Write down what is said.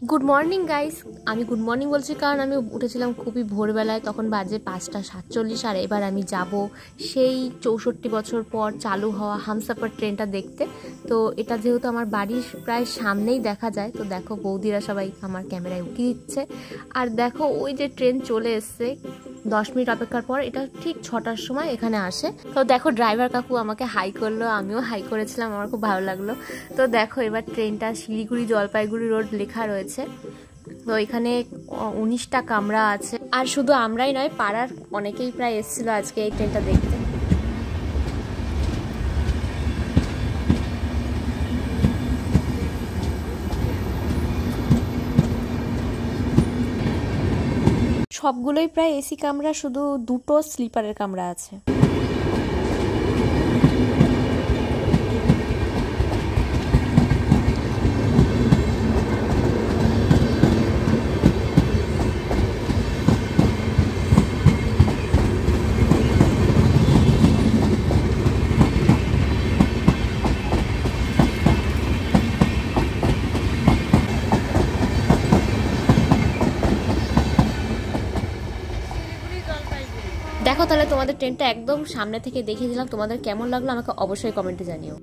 Good morning guys. আমি good morning বলছি কারণ আমি উঠেছিলাম খুবই ভোরবেলায়, তখন বাজে 5:47। আর এবার আমি যাব সেই 64 বছর পর চালু হওয়া হামসাফার ট্রেনটা দেখতে। তো এটা যেহেতু আমার বাড়ির প্রায় সামনেই দেখা যায়, তো দেখো বৌদিরা সবাই আমার ক্যামেরায় উঠিয়ে দিচ্ছে। আর দেখো ওই যে ট্রেন চলে এসছে, 10 মিনিট অপেক্ষার পর এটা ঠিক 6টার সময় এখানে আসে। তো দেখো ড্রাইভার কাকু আমাকে হাই করলো, আমিও হাই করেছিলাম, আমার খুব ভালো লাগলো। তো দেখো এবার ট্রেনটা শিলিগুড়ি জলপাইগুড়ি রোড লেখা রয়েছে। তো এখানে 19টা কামরা আছে। আর শুধু আমরাই নয়, পাড়ার অনেকেই প্রায় এসেছিল আজকে এই ট্রেনটা দেখতে। সবগুলোই প্রায় এসি কামরা, শুধু দুটো স্লিপারের কামরা আছে। দেখো তাহলে তোমাদের ট্রেনটা একদম সামনে থেকে দেখিয়ে দিলাম, তোমাদের কেমন লাগলো আমাকে অবশ্যই কমেন্টে জানিও।